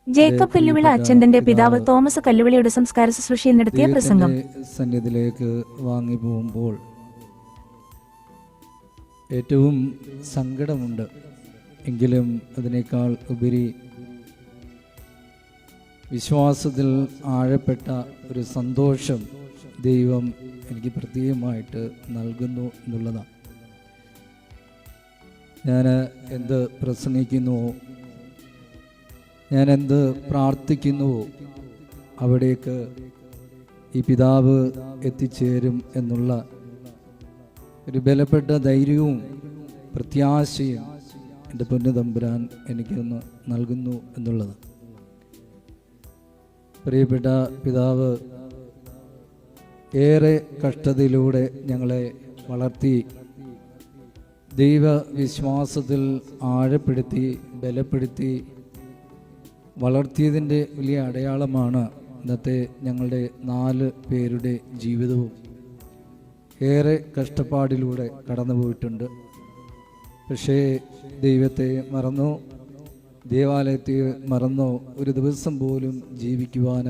Jacob Kalluvila അച്ഛന്റെ പിതാവ് Thomas കല്ലുവിളിയുടെ സംസ്കാര ശുശ്രൂഷയിൽ നടത്തിയ പ്രസംഗം. സന്നിധിയിലേക്ക് വാങ്ങി പോകുമ്പോൾ ഏറ്റവും സങ്കടമുണ്ട്. എങ്കിലും അതിനേക്കാൾ ഉപരി വിശ്വാസത്തിൽ ആഴപ്പെട്ട ഒരു സന്തോഷം ദൈവം എനിക്ക് പ്രത്യേകമായിട്ട് നൽകുന്നു എന്നുള്ളതാണ്. ഞാൻ എന്ത് പ്രസംഗിക്കുന്നുവോ, ഞാൻ എന്ത് പ്രാർത്ഥിക്കുന്നുവോ അവിടേക്ക് ഈ പിതാവ് എത്തിച്ചേരും എന്നുള്ള ഒരു ബലപ്പെട്ട ധൈര്യവും പ്രത്യാശയും എൻ്റെ പൊന്നു തമ്പുരാൻ എനിക്കൊന്ന് നൽകുന്നു എന്നുള്ളത്. പ്രിയപ്പെട്ട പിതാവ് ഏറെ കഷ്ടതയിലൂടെ ഞങ്ങളെ വളർത്തി ദൈവവിശ്വാസത്തിൽ ആഴപ്പെടുത്തി ബലപ്പെടുത്തി വളർത്തിയതിൻ്റെ വലിയ അടയാളമാണ് ഇന്നത്തെ ഞങ്ങളുടെ 4 പേരുടെ ജീവിതവും. ഏറെ കഷ്ടപ്പാടിലൂടെ കടന്നു പോയിട്ടുണ്ട്. പക്ഷേ ദൈവത്തെ മറന്നോ, ദേവാലയത്തെ മറന്നോ ഒരു ദിവസം പോലും ജീവിക്കുവാൻ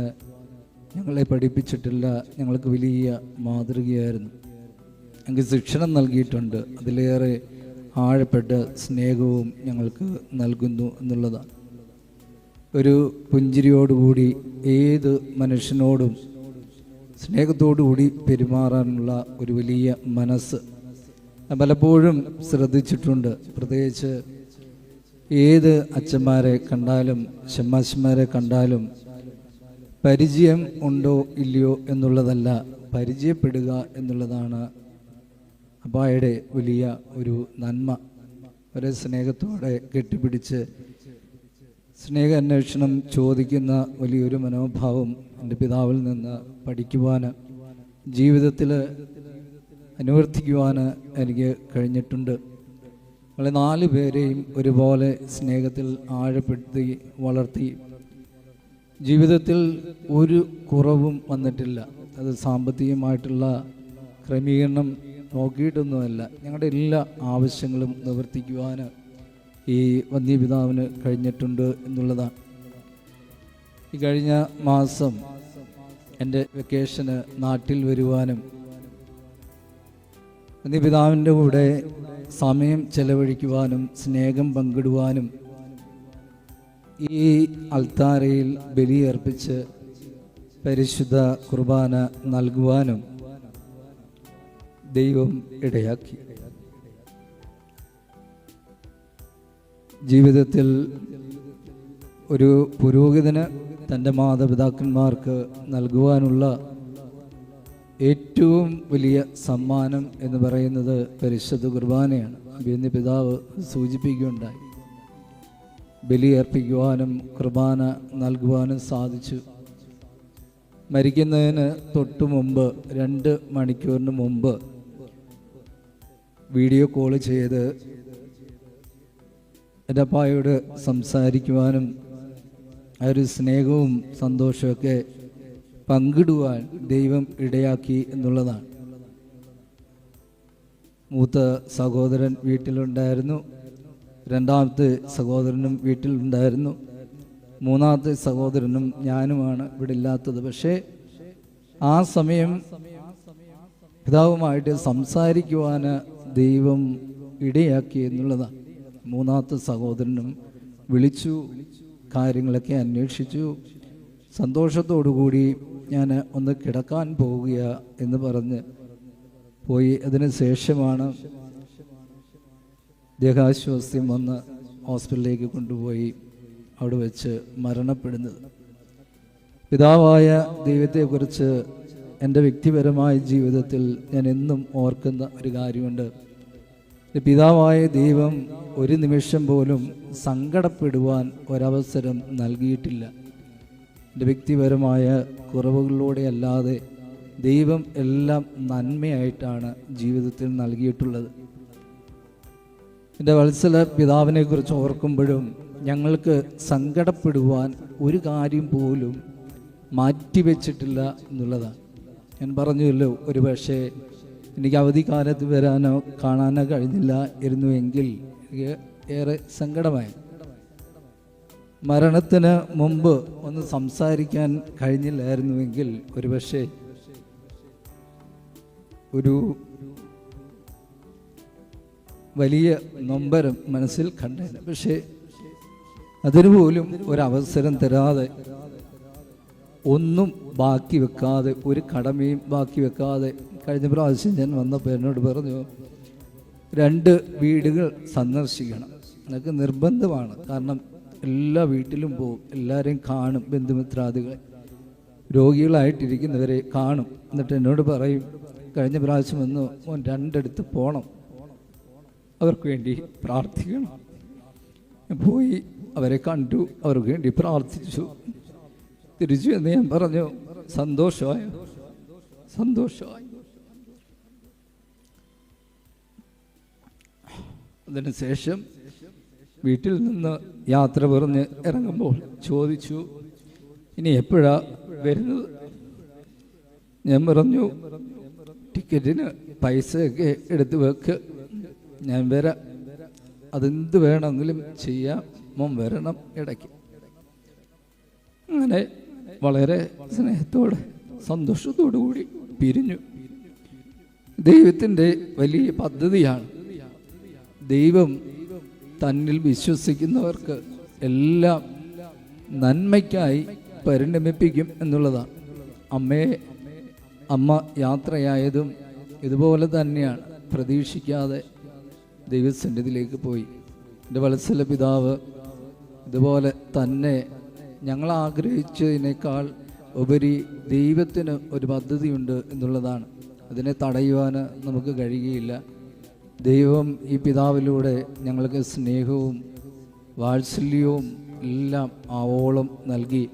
ഞങ്ങളെ പഠിപ്പിച്ചിട്ടില്ല. ഞങ്ങൾക്ക് വലിയ മാതൃകയായിരുന്നു. ഞങ്ങൾക്ക് ശിക്ഷണം നൽകിയിട്ടുണ്ട്. അതിലേറെ ആഴപ്പെട്ട സ്നേഹവും ഞങ്ങൾക്ക് നൽകുന്നു എന്നുള്ളതാണ്. ഒരു പുഞ്ചിരിയോടുകൂടി ഏത് മനുഷ്യനോടും സ്നേഹത്തോടുകൂടി പെരുമാറാനുള്ള ഒരു വലിയ മനസ്സ് പലപ്പോഴും ശ്രദ്ധിച്ചിട്ടുണ്ട്. പ്രത്യേകിച്ച് ഏത് അച്ഛന്മാരെ കണ്ടാലും ശമ്മാശന്മാരെ കണ്ടാലും പരിചയം ഉണ്ടോ ഇല്ലയോ എന്നുള്ളതല്ല, പരിചയപ്പെടുക എന്നുള്ളതാണ് അപ്പായുടെ വലിയ ഒരു നന്മ. ഒരു സ്നേഹത്തോടെ കെട്ടിപ്പിടിച്ച് സ്നേഹ അന്വേഷണം ചോദിക്കുന്ന വലിയൊരു മനോഭാവം എൻ്റെ പിതാവിൽ നിന്ന് പഠിക്കുവാൻ, ജീവിതത്തിൽ അനുവർത്തിക്കുവാൻ എനിക്ക് കഴിഞ്ഞിട്ടുണ്ട്. ഞങ്ങളെ 4 പേരെയും ഒരുപോലെ സ്നേഹത്തിൽ ആഴപ്പെടുത്തി വളർത്തി. ജീവിതത്തിൽ ഒരു കുറവും വന്നിട്ടില്ല. അത് സാമ്പത്തികമായിട്ടുള്ള ക്രമീകരണം നോക്കിയിട്ടൊന്നുമല്ല. ഞങ്ങളുടെ എല്ലാ ആവശ്യങ്ങളും നിവർത്തിക്കുവാൻ ഈ വന്യപിതാവിന് കഴിഞ്ഞിട്ടുണ്ട് എന്നുള്ളതാണ്. ഈ കഴിഞ്ഞ മാസം എൻ്റെ വെക്കേഷന് നാട്ടിൽ വരുവാനും വന്യപിതാവിൻ്റെ കൂടെ സമയം ചെലവഴിക്കുവാനും സ്നേഹം പങ്കിടുവാനും ഈ അൾത്താരയിൽ ബലിയർപ്പിച്ച് പരിശുദ്ധ കുർബാന നൽകുവാനും ദൈവം ഇടയാക്കി. ജീവിതത്തിൽ ഒരു പുരോഹിതന് തൻ്റെ മാതാപിതാക്കന്മാർക്ക് നൽകുവാനുള്ള ഏറ്റവും വലിയ സമ്മാനം എന്ന് പറയുന്നത് പരിശുദ്ധ കുർബാനയാണ്. അഭിനന്ദ പിതാവ് സൂചിപ്പിക്കുകയുണ്ടായി. ബലിയർപ്പിക്കുവാനും കുർബാന നൽകുവാനും സാധിച്ചു. മരിക്കുന്നതിന് തൊട്ടു മുമ്പ് 2 മണിക്കൂറിന് മുമ്പ് വീഡിയോ കോൾ ചെയ്ത് എൻ്റെ അപ്പായോട് സംസാരിക്കുവാനും ആ ഒരു സ്നേഹവും സന്തോഷമൊക്കെ പങ്കിടുവാൻ ദൈവം ഇടയാക്കി എന്നുള്ളതാണ്. മൂത്ത സഹോദരൻ വീട്ടിലുണ്ടായിരുന്നു, 2ാമത്തെ സഹോദരനും വീട്ടിലുണ്ടായിരുന്നു, 3ാമത്തെ സഹോദരനും ഞാനുമാണ് ഇവിടെ ഇല്ലാത്തത്. പക്ഷേ ആ സമയം പിതാവുമായിട്ട് സംസാരിക്കുവാൻ ദൈവം ഇടയാക്കി എന്നുള്ളതാണ്. 3ാമത്തെ സഹോദരനും വിളിച്ചു, കാര്യങ്ങളൊക്കെ അന്വേഷിച്ചു. സന്തോഷത്തോടുകൂടി ഞാൻ ഒന്ന് കിടക്കാൻ പോവുക എന്ന് പറഞ്ഞ് പോയി. അതിന് ശേഷമാണ് ദേഹാശ്വാസ്യം വന്ന് ഹോസ്പിറ്റലിലേക്ക് കൊണ്ടുപോയി അവിടെ വെച്ച് മരണപ്പെടുന്നത്. പിതാവായ ദൈവത്തെക്കുറിച്ച് എൻ്റെ വ്യക്തിപരമായ ജീവിതത്തിൽ ഞാൻ എന്നും ഓർക്കുന്ന ഒരു കാര്യമുണ്ട്. പിതാവായ ദൈവം ഒരു നിമിഷം പോലും സങ്കടപ്പെടുവാൻ ഒരവസരം നൽകിയിട്ടില്ല. എൻ്റെ വ്യക്തിപരമായ കുറവുകളിലൂടെ അല്ലാതെ ദൈവം എല്ലാം നന്മയായിട്ടാണ് ജീവിതത്തിൽ നൽകിയിട്ടുള്ളത്. എൻ്റെ വത്സല പിതാവിനെ കുറിച്ച് ഓർക്കുമ്പോഴും ഞങ്ങൾക്ക് സങ്കടപ്പെടുവാൻ ഒരു കാര്യം പോലും മാറ്റിവെച്ചിട്ടില്ല എന്നുള്ളതാണ്. ഞാൻ പറഞ്ഞല്ലോ, ഒരു പക്ഷേ എനിക്ക് അവധിക്കാലത്ത് വരാനോ കാണാനോ കഴിഞ്ഞില്ല ഇരുന്നുവെങ്കിൽ എനിക്ക് ഏറെ സങ്കടമായി. മരണത്തിന് മുമ്പ് ഒന്ന് സംസാരിക്കാൻ കഴിഞ്ഞില്ലായിരുന്നുവെങ്കിൽ ഒരുപക്ഷെ ഒരു വലിയ നൊമ്പരം മനസ്സിൽ കണ്ടേനെ. പക്ഷേ അതിനുപോലും ഒരവസരം തരാതെ, ഒന്നും ബാക്കി വെക്കാതെ, ഒരു കടമയും ബാക്കി വെക്കാതെ, കഴിഞ്ഞ പ്രാവശ്യം ഞാൻ വന്നപ്പോൾ എന്നോട് പറഞ്ഞു 2 വീടുകൾ സന്ദർശിക്കണം. എനിക്ക് നിർബന്ധമാണ്. കാരണം എല്ലാ വീട്ടിലും പോകും, എല്ലാവരെയും കാണും, ബന്ധുമിത്രാദികളെ, രോഗികളായിട്ടിരിക്കുന്നവരെ കാണും. എന്നിട്ട് എന്നോട് പറയും, കഴിഞ്ഞ പ്രാവശ്യം വന്ന് മോൻ 2 പോകണം, അവർക്ക് വേണ്ടി പ്രാർത്ഥിക്കണം. പോയി അവരെ കണ്ടു, അവർക്ക് വേണ്ടി പ്രാർത്ഥിച്ചു, തിരിച്ചു എന്ന് ഞാൻ പറഞ്ഞു. സന്തോഷമായി. അതിനുശേഷം വീട്ടിൽ നിന്ന് യാത്ര പറഞ്ഞ് ഇറങ്ങുമ്പോൾ ചോദിച്ചു, ഇനി എപ്പോഴാ വരുന്നത്? ഞാൻ പറഞ്ഞു, ടിക്കറ്റിന് പൈസയൊക്കെ എടുത്ത് വെക്ക്, ഞാൻ വരാം, അതെന്ത് വേണമെങ്കിലും ചെയ്യാം, മോൻ വരണം ഇടയ്ക്ക്. അങ്ങനെ വളരെ സ്നേഹത്തോടെ സന്തോഷത്തോടു കൂടി പിരിഞ്ഞു. ദൈവത്തിൻ്റെ വലിയ പദ്ധതിയാണ്. ദൈവം തന്നിൽ വിശ്വസിക്കുന്നവർക്ക് എല്ലാം നന്മയ്ക്കായി പരിണമിപ്പിക്കും എന്നുള്ളതാണ്. അമ്മ യാത്രയായതും ഇതുപോലെ തന്നെയാണ്. പ്രതീക്ഷിക്കാതെ ദൈവസന്നിധിയിലേക്ക് പോയി. എൻ്റെ വത്സല പിതാവ് ഇതുപോലെ തന്നെ ഞങ്ങൾ ആഗ്രഹിച്ചതിനേക്കാൾ ഉപരി ദൈവത്തിന് ഒരു പദ്ധതിയുണ്ട് എന്നുള്ളതാണ്. അതിനെ തടയുവാൻ നമുക്ക് കഴിയുകയില്ല. ദൈവം ഈ പിതാവിലൂടെ ഞങ്ങൾക്ക് സ്നേഹവും വാത്സല്യവും എല്ലാം ആവോളം നൽകി.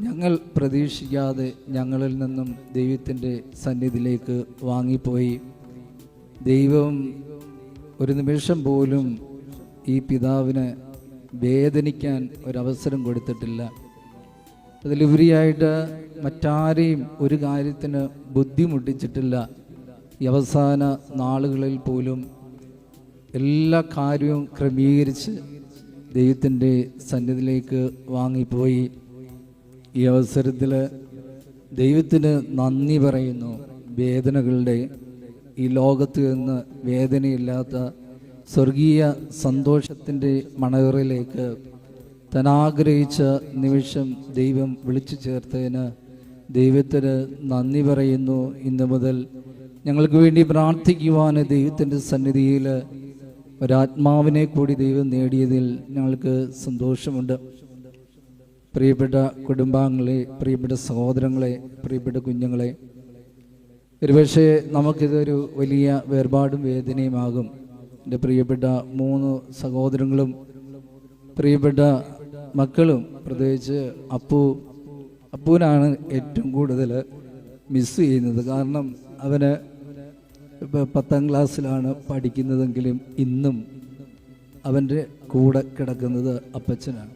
ഞങ്ങൾ പ്രതീക്ഷിക്കാതെ ഞങ്ങളിൽ നിന്നും ദൈവത്തിൻ്റെ സന്നിധിയിലേക്ക് വാങ്ങിപ്പോയി. ദൈവം ഒരു നിമിഷം പോലും ഈ പിതാവിന് വേദനിക്കാൻ ഒരവസരം കൊടുത്തിട്ടില്ല. അതിലുപരിയായിട്ട് മറ്റാരെയും ഒരു കാര്യത്തിന് ബുദ്ധിമുട്ടിച്ചിട്ടില്ല. ഈ അവസാന നാളുകളിൽ പോലും എല്ലാ കാര്യവും ക്രമീകരിച്ച് ദൈവത്തിൻ്റെ സന്നിധിയിലേക്ക് വാങ്ങിപ്പോയി. ഈ അവസരത്തിൽ ദൈവത്തിന് നന്ദി പറയുന്നു. വേദനകളുടെ ഈ ലോകത്ത് നിന്ന് വേദനയില്ലാത്ത സ്വർഗീയ സന്തോഷത്തിൻ്റെ മണവറയിലേക്ക് താൻ ആഗ്രഹിച്ച നിമിഷം ദൈവം വിളിച്ചു ചേർത്തതിന് ദൈവത്തിന് നന്ദി പറയുന്നു. ഇന്ന് മുതൽ ഞങ്ങൾക്ക് വേണ്ടി പ്രാർത്ഥിക്കുവാൻ ദൈവത്തിൻ്റെ സന്നിധിയിൽ ഒരാത്മാവിനെ കൂടി ദൈവം നേടിയതിൽ ഞങ്ങൾക്ക് സന്തോഷമുണ്ട്. പ്രിയപ്പെട്ട കുടുംബാംഗങ്ങളെ, പ്രിയപ്പെട്ട സഹോദരങ്ങളെ, പ്രിയപ്പെട്ട കുഞ്ഞുങ്ങളെ, ഒരുപക്ഷെ നമുക്കിതൊരു വലിയ വേർപാടും വേദനയുമാകും. എൻ്റെ പ്രിയപ്പെട്ട 3 സഹോദരങ്ങളും പ്രിയപ്പെട്ട മക്കളും, പ്രത്യേകിച്ച് അപ്പൂനാണ് ഏറ്റവും കൂടുതൽ മിസ് ചെയ്യുന്നത്. കാരണം അവന് ഇപ്പോൾ 10ാം ക്ലാസ്സിലാണ് പഠിക്കുന്നതെങ്കിലും ഇന്നും അവൻ്റെ കൂടെ കിടക്കുന്നത് അപ്പച്ചനാണ്.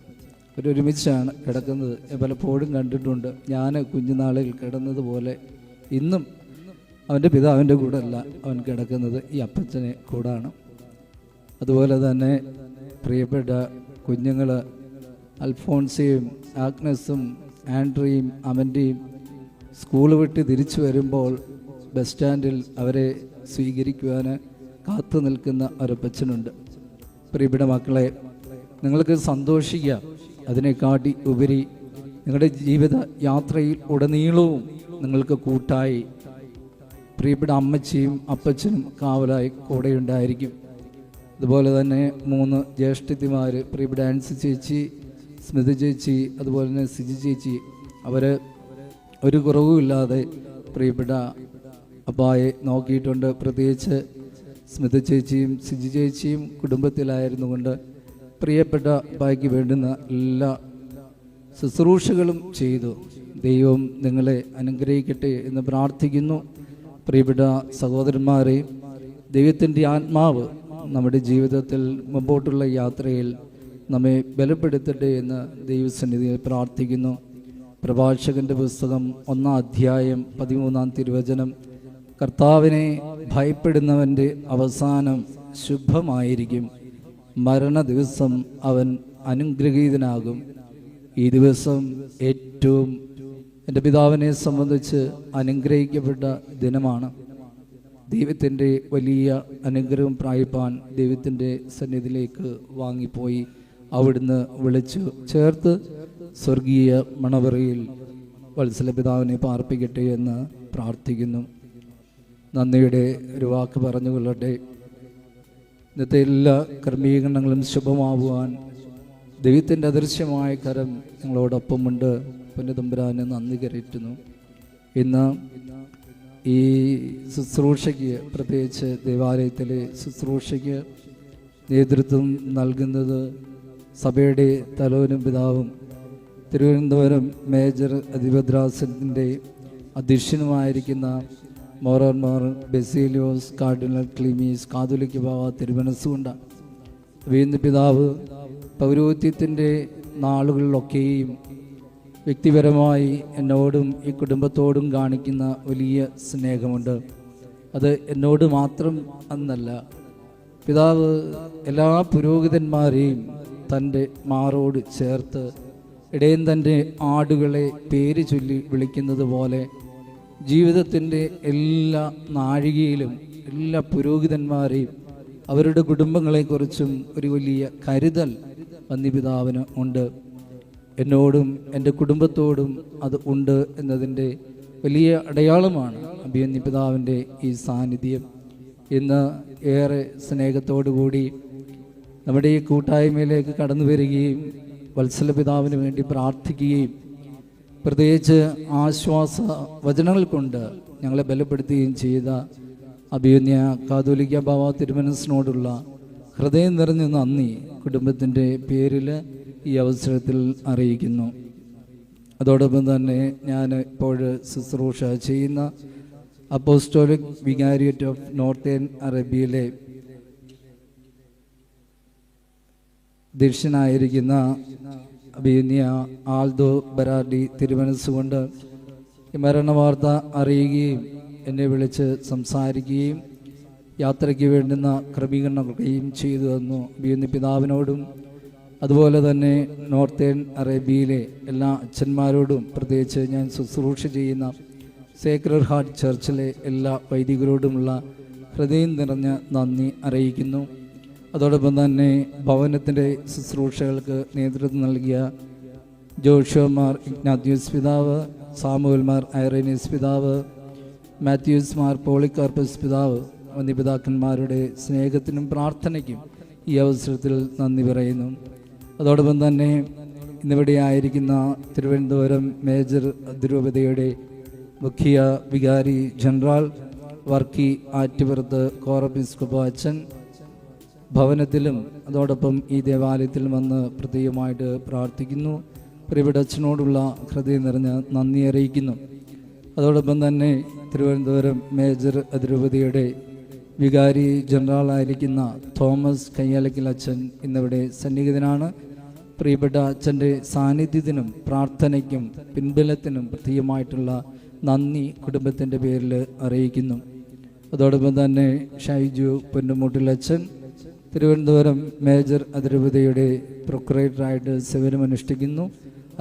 ഒരുമിച്ചാണ് കിടക്കുന്നത്. പലപ്പോഴും കണ്ടിട്ടുണ്ട്. ഞാൻ കുഞ്ഞുനാളിൽ കിടന്നതുപോലെ ഇന്നും അവൻ്റെ പിതാവിൻ്റെ കൂടെ അല്ല അവൻ കിടക്കുന്നത്, ഈ അപ്പച്ചനെ കൂടാണ്. അതുപോലെ തന്നെ പ്രിയപ്പെട്ട കുഞ്ഞുങ്ങൾ അൽഫോൺസയും ആഗ്നസും ആൻഡ്രിയും അമൻ്റെയും സ്കൂൾ വിട്ട് തിരിച്ചു വരുമ്പോൾ ബസ് സ്റ്റാൻഡിൽ അവരെ സ്വീകരിക്കുവാൻ കാത്തു നിൽക്കുന്ന ഒരപ്പച്ചനുണ്ട്. പ്രിയപ്പെട്ട മക്കളെ, നിങ്ങൾക്ക് സന്തോഷിക്കാം. അതിനെക്കാട്ടി ഉപരി നിങ്ങളുടെ ജീവിത യാത്രയിൽ ഉടനീളവും നിങ്ങൾക്ക് കൂട്ടായി പ്രിയപ്പെട്ട അമ്മച്ചിയും അപ്പച്ചനും കാവലായി കൂടെയുണ്ടായിരിക്കും. അതുപോലെ തന്നെ 3 ജ്യേഷ്ഠത്തിമാർ, പ്രിയപ്പെട്ട ആൻസി ചേച്ചി, സ്മിത ചേച്ചി, അതുപോലെ തന്നെ സിജി ചേച്ചി, അവർ ഒരു കുറവുമില്ലാതെ പ്രിയപ്പെട്ട അപ്പായെ നോക്കിയിട്ടുണ്ട്. പ്രത്യേകിച്ച് സ്മിത ചേച്ചിയും സിജി ചേച്ചിയും കുടുംബത്തിലായിരുന്നു കൊണ്ട് പ്രിയപ്പെട്ട അപ്പായ്ക്ക് വേണ്ടുന്ന എല്ലാ ശുശ്രൂഷകളും ചെയ്തു. ദൈവം നിങ്ങളെ അനുഗ്രഹിക്കട്ടെ എന്ന് പ്രാർത്ഥിക്കുന്നു. പ്രിയപ്പെട്ട സഹോദരന്മാരെ, ദൈവത്തിൻ്റെ ആത്മാവ് നമ്മുടെ ജീവിതത്തിൽ മുമ്പോട്ടുള്ള യാത്രയിൽ നമ്മെ ബലപ്പെടുത്തട്ടെ എന്ന് ദൈവസന്നിധിയിൽ പ്രാർത്ഥിക്കുന്നു. പ്രഭാഷകന്റെ പുസ്തകം 1-ാം അധ്യായം 13-ാം തിരുവചനം, കർത്താവിനെ ഭയപ്പെടുന്നവൻ്റെ അവസാനം ശുഭമായിരിക്കും, മരണ ദിവസം അവൻ അനുഗ്രഹീതനാകും. ഈ ദിവസം ഏറ്റവും എൻ്റെ പിതാവിനെ സംബന്ധിച്ച് അനുഗ്രഹിക്കപ്പെട്ട ദിനമാണ്. ദൈവത്തിൻ്റെ വലിയ അനുഗ്രഹം പ്രാപിപ്പാൻ ദൈവത്തിൻ്റെ സന്നിധിയിലേക്ക് വാങ്ങിപ്പോയി അവിടുന്ന് വിളിച്ചു ചേർത്ത് സ്വർഗീയ മണവറയിൽ വത്സല പിതാവിനെ പാർപ്പിക്കട്ടെ എന്ന് പ്രാർത്ഥിക്കുന്നു. നന്ദിയുടെ ഒരു വാക്ക് പറഞ്ഞുകൊള്ളട്ടെ. ഇന്നത്തെ എല്ലാ ക്രമീകരണങ്ങളും ശുഭമാവുവാൻ ദൈവത്തിൻ്റെ അദൃശ്യമായ കരം ഞങ്ങളോടൊപ്പമുണ്ട്. പുണ്യതമ്പുരാനെ നന്ദി കരയറ്റുന്നു. ഇന്ന് ഈ ശുശ്രൂഷയ്ക്ക്, പ്രത്യേകിച്ച് ദേവാലയത്തിലെ ശുശ്രൂഷയ്ക്ക് നേതൃത്വം നൽകുന്നത് സഭയുടെ തലോനും പിതാവും തിരുവനന്തപുരം മേജർ അതിഭദ്രാസനത്തിൻ്റെ അധ്യക്ഷനുമായിരിക്കുന്ന മോറോന്മാർ ബെസേലിയോസ് കാർഡിനൽ ക്ലീമീസ് കാതോലിക്ക ബാവ തിരുമനസ്സുകൊണ്ട് വീണ്ടും പിതാവ് പൗരോഹിത്യത്തിൻ്റെ നാളുകളിലൊക്കെയും വ്യക്തിപരമായി എന്നോടും ഈ കുടുംബത്തോടും കാണിക്കുന്ന വലിയ സ്നേഹമുണ്ട്. അത് എന്നോട് മാത്രം എന്നല്ല, പിതാവ് എല്ലാ പുരോഹിതന്മാരെയും തൻ്റെ മാറോട് ചേർത്ത് ഇടയൻ തൻ്റെ ആടുകളെ പേര് ചൊല്ലി വിളിക്കുന്നത് പോലെ ജീവിതത്തിൻ്റെ എല്ലാ നാഴികയിലും എല്ലാ പുരോഹിതന്മാരെയും അവരുടെ കുടുംബങ്ങളെക്കുറിച്ചും ഒരു വലിയ കരുതൽ വന്യപിതാവിന് ഉണ്ട്. എന്നോടും എൻ്റെ കുടുംബത്തോടും അത് ഉണ്ട് എന്നതിൻ്റെ വലിയ അടയാളമാണ് അഭിമന്യപിതാവിൻ്റെ ഈ സാന്നിധ്യം. ഇന്ന് ഏറെ സ്നേഹത്തോടു കൂടി നമ്മുടെ ഈ കൂട്ടായ്മയിലേക്ക് കടന്നു വരികയും വത്സല പിതാവിന് വേണ്ടി പ്രാർത്ഥിക്കുകയും പ്രത്യേകിച്ച് ആശ്വാസ വചനങ്ങൾ കൊണ്ട് ഞങ്ങളെ ബലപ്പെടുത്തുകയും ചെയ്ത അഭിമന്യ കാതോലിക്ക ബാവ തിരുമനസിനോടുള്ള ഹൃദയം നിറഞ്ഞ നന്ദി കുടുംബത്തിൻ്റെ പേരിൽ ഈ അവസരത്തിൽ അറിയിക്കുന്നു. അതോടൊപ്പം തന്നെ ഞാൻ ഇപ്പോൾ ശുശ്രൂഷ ചെയ്യുന്ന അപ്പോസ്റ്റോലിക് വികാരിയേറ്റ് ഓഫ് നോർത്തേൺ അറേബ്യയിലെ ദീക്ഷനായിരിക്കുന്ന അഭിമന്യ ആൽദോ ബരാഡി തിരുമനസ്സുകൊണ്ട് ഈ മരണവാർത്ത അറിയുകയും എന്നെ വിളിച്ച് സംസാരിക്കുകയും യാത്രയ്ക്ക് വേണ്ടുന്ന ക്രമീകരണങ്ങളൊക്കെയും ചെയ്തു തന്നു. അഭിമന്യ പിതാവിനോടും അതുപോലെ തന്നെ നോർത്തേൺ അറേബ്യയിലെ എല്ലാ അച്ഛന്മാരോടും പ്രത്യേകിച്ച് ഞാൻ ശുശ്രൂഷ ചെയ്യുന്ന സേക്രഡ് ഹാർട്ട് ചർച്ചിലെ എല്ലാ വൈദികരോടുമുള്ള ഹൃദയം നിറഞ്ഞ നന്ദി അറിയിക്കുന്നു. അതോടൊപ്പം തന്നെ ഭവനത്തിൻ്റെ ശുശ്രൂഷകൾക്ക് നേതൃത്വം നൽകിയ ജോഷുമാർ ഇഗ്നാത്യൂസ് പിതാവ്, സാമുവൽമാർ ഐറേനിയസ് പിതാവ്, മാത്യൂസ് മാർ പോളികാർപ്പസ് പിതാവ് വന്യപിതാക്കന്മാരുടെ സ്നേഹത്തിനും പ്രാർത്ഥനയ്ക്കും ഈ അവസരത്തിൽ നന്ദി പറയുന്നു. അതോടൊപ്പം തന്നെ ഇന്നിവിടെ ആയിരിക്കുന്ന തിരുവനന്തപുരം മേജർ അതിരൂപതയുടെ മുഖ്യ വികാരി ജനറൽ വർക്കി ആറ്റുപുറത്ത് കോറബിസ്കോപ്പ അച്ഛൻ ഭവനത്തിലും അതോടൊപ്പം ഈ ദേവാലയത്തിലും വന്ന് പ്രത്യേകമായിട്ട് പ്രാർത്ഥിക്കുന്നു. പ്രിയപ്പെട്ട അച്ഛനോടുള്ള ഹൃദയം നിറഞ്ഞ നന്ദി അറിയിക്കുന്നു. അതോടൊപ്പം തന്നെ തിരുവനന്തപുരം മേജർ അതിരൂപതയുടെ വികാരി ജനറലായിരിക്കുന്ന തോമസ് കയ്യാലക്കൽ അച്ഛൻ ഇന്നിവിടെ സന്നിഹിതനാണ്. പ്രിയപ്പെട്ട അച്ഛൻ്റെ സാന്നിധ്യത്തിനും പ്രാർത്ഥനയ്ക്കും പിൻബലത്തിനും പ്രത്യേകമായിട്ടുള്ള നന്ദി കുടുംബത്തിൻ്റെ പേരിൽ അറിയിക്കുന്നു. അതോടൊപ്പം തന്നെ ഷൈജു പൊന്നുമൂട്ടിലച്ഛൻ തിരുവനന്തപുരം മേജർ അതിരൂപതയുടെ പ്രൊക്കുറേറ്ററായിട്ട് സേവനമനുഷ്ഠിക്കുന്നു.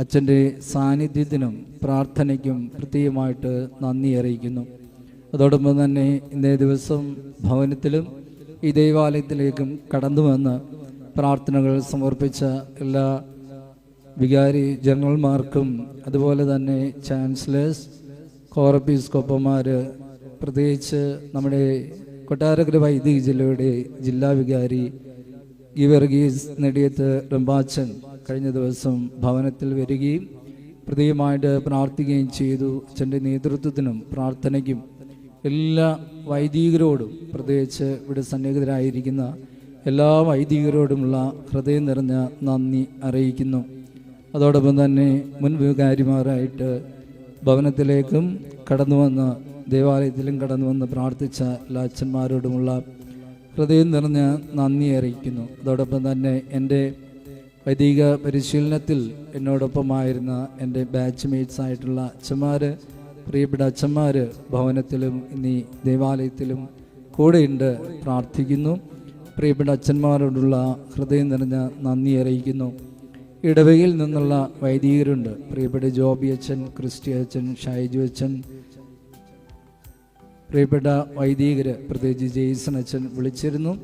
അച്ഛൻ്റെ സാന്നിധ്യത്തിനും പ്രാർത്ഥനയ്ക്കും പ്രത്യേകമായിട്ട് നന്ദി അറിയിക്കുന്നു. അതോടൊപ്പം തന്നെ ഇന്നേ ദിവസം ഭവനത്തിലും ഈ ദൈവാലയത്തിലേക്കും കടന്നു വന്ന് പ്രാർത്ഥനകൾ സമർപ്പിച്ച എല്ലാ വികാരി ജനറൽമാർക്കും അതുപോലെ തന്നെ ചാൻസലേഴ്സ്, കോറപ്പീസ്കോപ്പന്മാർ, പ്രത്യേകിച്ച് നമ്മുടെ കൊട്ടാരക്കര വൈദിക ജില്ലയുടെ ജില്ലാ വികാരി ഗിവർഗീസ് നെടിയത്ത് റംബാച്ചൻ കഴിഞ്ഞ ദിവസം ഭവനത്തിൽ വരികയും പ്രത്യേകമായിട്ട് പ്രാർത്ഥിക്കുകയും ചെയ്തു. അച്ഛൻ്റെ നേതൃത്വത്തിനും പ്രാർത്ഥനയ്ക്കും എല്ലാ വൈദികരോടും പ്രത്യേകിച്ച് ഇവിടെ സന്നിഹിതരായിരിക്കുന്ന എല്ലാ വൈദികരോടുമുള്ള ഹൃദയം നിറഞ്ഞ നന്ദി അറിയിക്കുന്നു. അതോടൊപ്പം തന്നെ മുൻ വികാരിമാരായിട്ട് ഭവനത്തിലേക്കും കടന്നു വന്ന് ദേവാലയത്തിലും കടന്നു വന്ന് പ്രാർത്ഥിച്ച എല്ലാ അച്ഛന്മാരോടുമുള്ള ഹൃദയം നിറഞ്ഞ നന്ദി അറിയിക്കുന്നു. അതോടൊപ്പം തന്നെ എൻ്റെ വൈദിക പരിശീലനത്തിൽ എന്നോടൊപ്പമായിരുന്ന എൻ്റെ ബാച്ച് മേറ്റ്സ് ആയിട്ടുള്ള അച്ഛന്മാർ, പ്രിയപ്പെട്ട അച്ഛന്മാർ ഭവനത്തിലും ഇന്നീ ദേവാലയത്തിലും കൂടെയുണ്ട്, പ്രാർത്ഥിക്കുന്നു. പ്രിയപ്പെട്ട അച്ഛന്മാരോടുള്ള ഹൃദയം നിറഞ്ഞ നന്ദി അറിയിക്കുന്നു. ഇടവകയിൽ നിന്നുള്ള വൈദികരുണ്ട്. പ്രിയപ്പെട്ട ജോബി അച്ഛൻ, ക്രിസ്റ്റി അച്ഛൻ, ഷൈജു അച്ഛൻ, പ്രിയപ്പെട്ട വൈദികർ, പ്രത്യേകിച്ച് ജെയ്സൺ അച്ഛൻ വിളിച്ചിരുന്നു.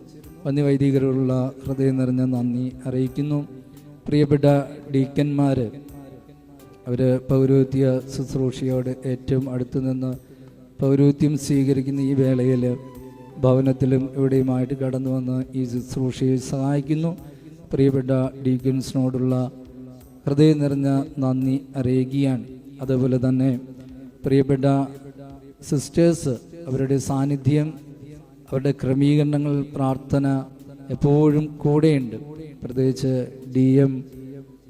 വന്യവൈദികരോടുള്ള ഹൃദയം നിറഞ്ഞ നന്ദി അറിയിക്കുന്നു. പ്രിയപ്പെട്ട ഡീക്കന്മാർ, അവർ പൗരോഹിത്യ ശുശ്രൂഷയോട് ഏറ്റവും അടുത്തു നിന്ന് പൗരോഹിത്യം സ്വീകരിക്കുന്ന ഈ വേളയിൽ ഭവനത്തിലും എവിടെയുമായിട്ട് കടന്നു വന്ന് ഈ ശുശ്രൂഷയെ സഹായിക്കുന്നു. പ്രിയപ്പെട്ട ഡീക്കൻസിനോടുള്ള ഹൃദയം നിറഞ്ഞ നന്ദി അറിയിക്കുകയാണ്. അതുപോലെ തന്നെ പ്രിയപ്പെട്ട സിസ്റ്റേഴ്സ്, അവരുടെ സാന്നിധ്യം, അവരുടെ ക്രമീകരണങ്ങൾ, പ്രാർത്ഥന എപ്പോഴും കൂടെയുണ്ട്. പ്രത്യേകിച്ച് DM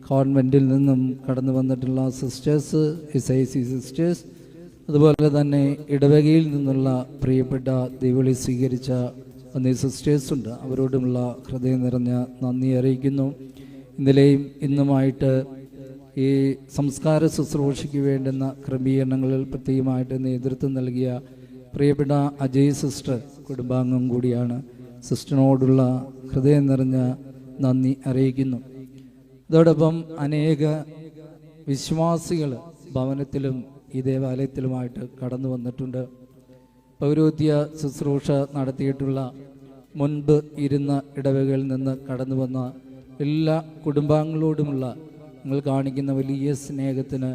കോൺവെൻറ്റിൽ നിന്നും കടന്നു വന്നിട്ടുള്ള സിസ്റ്റേഴ്സ്, SIC സിസ്റ്റേഴ്സ്, അതുപോലെ തന്നെ ഇടവകയിൽ നിന്നുള്ള പ്രിയപ്പെട്ട ദൈവവിളി സ്വീകരിച്ച അന്നേ സിസ്റ്റേഴ്സുണ്ട്. അവരോടുമുള്ള ഹൃദയം നിറഞ്ഞ നന്ദി അറിയിക്കുന്നു. ഇന്നലെയും ഇന്നുമായിട്ട് ഈ സംസ്കാര ശുശ്രൂഷയ്ക്ക് വേണ്ടുന്ന ക്രമീകരണങ്ങളിൽ പ്രത്യേകമായിട്ട് നേതൃത്വം നൽകിയ പ്രിയപ്പെട്ട അജയ് സിസ്റ്റർ കുടുംബാംഗം കൂടിയാണ്. സിസ്റ്ററിനോടുള്ള ഹൃദയം നിറഞ്ഞ നന്ദി അറിയിക്കുന്നു. അതോടൊപ്പം അനേക വിശ്വാസികൾ ഭവനത്തിലും ഈ ദേവാലയത്തിലുമായിട്ട് കടന്നു വന്നിട്ടുണ്ട്. പൗരോഹിത്യ ശുശ്രൂഷ നടത്തിയിട്ടുള്ള മുൻപ് ഇരുന്ന ഇടവകകളിൽ നിന്ന് കടന്നു വന്ന എല്ലാ കുടുംബാംഗങ്ങളോടുമുള്ള നിങ്ങൾ കാണിക്കുന്ന വലിയ സ്നേഹത്തിന്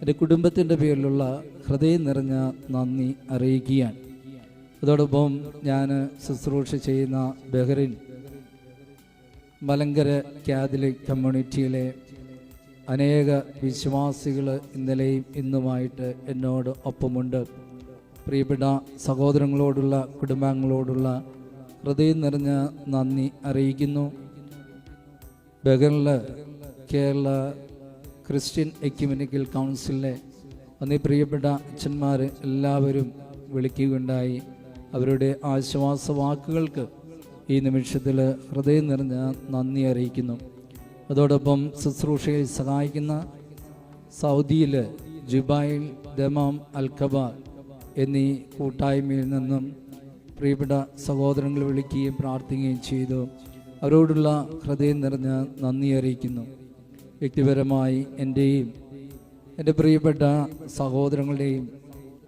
എൻ്റെ കുടുംബത്തിൻ്റെ പേരിലുള്ള ഹൃദയം നിറഞ്ഞ നന്ദി അറിയിക്കുകയാണ്. അതോടൊപ്പം ഞാൻ ശുശ്രൂഷ ചെയ്യുന്ന ബഹ്റിൻ മലങ്കര കാത്തലിക് കമ്മ്യൂണിറ്റിയിലെ അനേക വിശ്വാസികൾ ഇന്നലെയും ഇന്നുമായിട്ട് എന്നോട് ഒപ്പമുണ്ട്. പ്രിയപ്പെട്ട സഹോദരങ്ങളോടുള്ള കുടുംബാംഗങ്ങളോടുള്ള ഹൃദയം നിറഞ്ഞ നന്ദി അറിയിക്കുന്നു. ബഹ്റിനിൽ കേരള ക്രിസ്ത്യൻ എക്യുമെനിക്കൽ കൗൺസിലിലെ അന്നേ പ്രിയപ്പെട്ട അച്ഛന്മാർ എല്ലാവരും വിളിക്കുകയുണ്ടായി. അവരുടെ ആശ്വാസ വാക്കുകൾക്ക് ഈ നിമിഷത്തിൽ ഹൃദയം നിറഞ്ഞ നന്ദി അറിയിക്കുന്നു. അതോടൊപ്പം ശുശ്രൂഷയിൽ സഹായിക്കുന്ന സൗദിയിൽ ജുബൈൽ, ദമാം, അൽഖബ എന്നീ കൂട്ടായ്മയിൽ നിന്നും പ്രിയപ്പെട്ട സഹോദരങ്ങൾ വിളിക്കുകയും പ്രാർത്ഥിക്കുകയും ചെയ്തു. അവരോടുള്ള ഹൃദയം നിറഞ്ഞ നന്ദി അറിയിക്കുന്നു. വ്യക്തിപരമായി എൻ്റെയും എൻ്റെ പ്രിയപ്പെട്ട സഹോദരങ്ങളുടെയും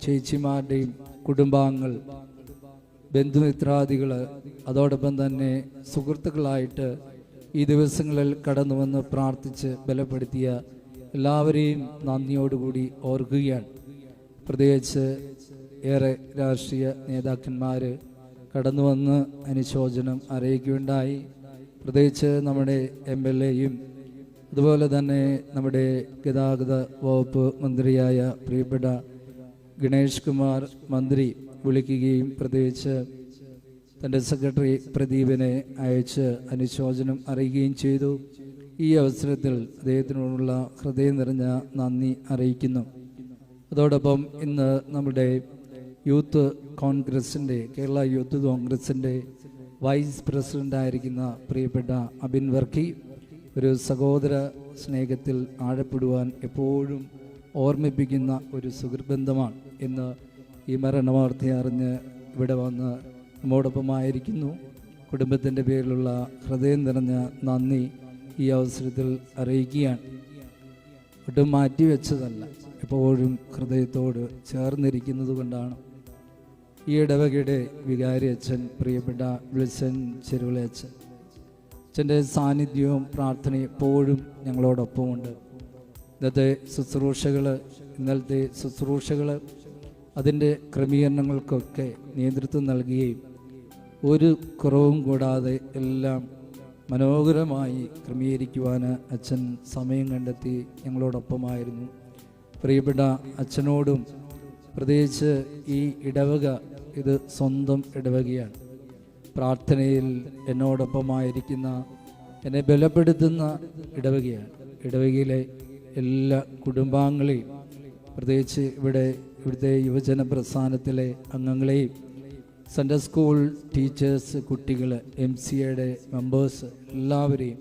ചേച്ചിമാരുടെയും കുടുംബാംഗങ്ങൾ, ബന്ധുമിത്രാദികൾ, അതോടൊപ്പം തന്നെ സുഹൃത്തുക്കളായിട്ട് ഈ ദിവസങ്ങളിൽ കടന്നു വന്ന് പ്രാർത്ഥിച്ച് ബലപ്പെടുത്തിയ എല്ലാവരെയും നന്ദിയോടുകൂടി ഓർക്കുകയാണ്. പ്രത്യേകിച്ച് ഏറെ രാഷ്ട്രീയ നേതാക്കന്മാർ കടന്നു വന്ന് അനുശോചനം അറിയിക്കുകയുണ്ടായി. പ്രത്യേകിച്ച് നമ്മുടെ MLAയും അതുപോലെ തന്നെ നമ്മുടെ ഗതാഗത വകുപ്പ് മന്ത്രിയായ പ്രിയപ്പെട്ട ഗണേഷ് കുമാർ മന്ത്രി വിളിക്കുകയും പ്രത്യേകിച്ച് തൻ്റെ സെക്രട്ടറി പ്രദീപിനെ അയച്ച് അനുശോചനം അറിയിക്കുകയും ചെയ്തു. ഈ അവസരത്തിൽ അദ്ദേഹത്തിനോടുള്ള ഹൃദയം നിറഞ്ഞ നന്ദി അറിയിക്കുന്നു. അതോടൊപ്പം ഇന്ന് നമ്മുടെ യൂത്ത് കോൺഗ്രസിൻ്റെ, കേരള യൂത്ത് കോൺഗ്രസിൻ്റെ വൈസ് പ്രസിഡൻ്റായിരിക്കുന്ന പ്രിയപ്പെട്ട അബിൻ വർക്കി ഒരു സഹോദര സ്നേഹത്തിൽ ആഴപ്പെടുവാൻ എപ്പോഴും ഓർമ്മിപ്പിക്കുന്ന ഒരു സുഹൃത്ബന്ധമാണ്. ഇന്ന് ഈ മരണവാർത്ത അറിഞ്ഞ് ഇവിടെ വന്ന് നമ്മോടൊപ്പമായിരിക്കുന്നു. കുടുംബത്തിൻ്റെ പേരിലുള്ള ഹൃദയം നിറഞ്ഞ നന്ദി ഈ അവസരത്തിൽ അറിയിക്കുകയാണ്. ഒട്ടും മാറ്റിവെച്ചതല്ല, എപ്പോഴും ഹൃദയത്തോട് ചേർന്നിരിക്കുന്നത് കൊണ്ടാണ്. ഈ ഇടവകയുടെ വികാരി അച്ഛൻ പ്രിയപ്പെട്ട വിൽസൺ ചെരുവിള അച്ഛൻ, അച്ഛൻ്റെ സാന്നിധ്യവും പ്രാർത്ഥനയും എപ്പോഴും ഞങ്ങളോടൊപ്പമുണ്ട്. ഇന്നത്തെ ഇന്നലത്തെ ശുശ്രൂഷകൾ അതിൻ്റെ ക്രമീകരണങ്ങൾക്കൊക്കെ നേതൃത്വം നൽകുകയും ഒരു കുറവും കൂടാതെ എല്ലാം മനോഹരമായി ക്രമീകരിക്കുവാൻ അച്ഛൻ സമയം കണ്ടെത്തി ഞങ്ങളോടൊപ്പമായിരുന്നു. പ്രിയപ്പെട്ട അച്ഛനോടും പ്രത്യേകിച്ച് ഈ ഇടവക ഇത് സ്വന്തം ഇടവകയാണ്. പ്രാർത്ഥനയിൽ എന്നോടൊപ്പമായിരിക്കുന്ന, എന്നെ ബലപ്പെടുത്തുന്ന ഇടവകയാണ്. ഇടവകയിലെ എല്ലാ കുടുംബാംഗങ്ങളെയും, പ്രത്യേകിച്ച് ഇവിടുത്തെ യുവജന പ്രസ്ഥാനത്തിലെ അംഗങ്ങളെയും, സൺഡേ സ്കൂൾ ടീച്ചേഴ്സ്, കുട്ടികൾ, MCAയുടെ മെമ്പേഴ്സ് എല്ലാവരെയും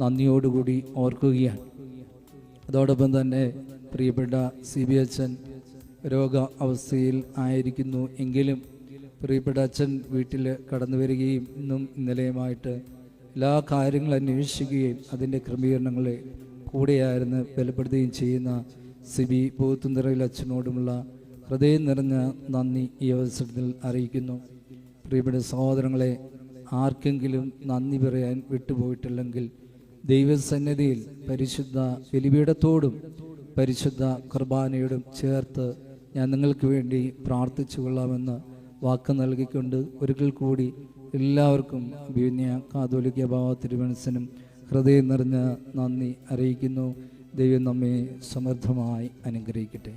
നന്ദിയോടുകൂടി ഓർക്കുകയാണ്. അതോടൊപ്പം തന്നെ പ്രിയപ്പെട്ട CB അച്ഛൻ രോഗ അവസ്ഥയിൽ ആയിരിക്കുന്നു എങ്കിലും പ്രിയപ്പെട്ട അച്ഛൻ വീട്ടിൽ കടന്നു വരികയും ഇന്നും ഇന്നലെയുമായിട്ട് എല്ലാ കാര്യങ്ങളും അന്വേഷിക്കുകയും അതിൻ്റെ ക്രമീകരണങ്ങളെ കൂടെയായിരുന്നു ബലപ്പെടുത്തുകയും ചെയ്യുന്ന സിബി പോത്തുന്തറയിൽ അച്ഛനോടുമുള്ള ഹൃദയം നിറഞ്ഞ നന്ദി ഈ അവസരത്തിൽ അറിയിക്കുന്നു. പ്രിയപ്പെട്ട സഹോദരങ്ങളെ, ആർക്കെങ്കിലും നന്ദി പറയാൻ വിട്ടുപോയിട്ടില്ലെങ്കിൽ ദൈവസന്നിധിയിൽ പരിശുദ്ധ ബലിപീഠത്തോടും പരിശുദ്ധ കുർബാനയോടും ചേർത്ത് ഞാൻ നിങ്ങൾക്ക് വേണ്ടി പ്രാർത്ഥിച്ചു കൊള്ളാമെന്ന് വാക്ക് നൽകിക്കൊണ്ട് ഒരിക്കൽ കൂടി എല്ലാവർക്കും അഭിമന്യ കാതോലിക്ക ബാവ തിരുമനസിനും ഹൃദയം നിറഞ്ഞ നന്ദി അറിയിക്കുന്നു. ദൈവം നമ്മെ സമൃദ്ധമായി അനുഗ്രഹിക്കട്ടെ.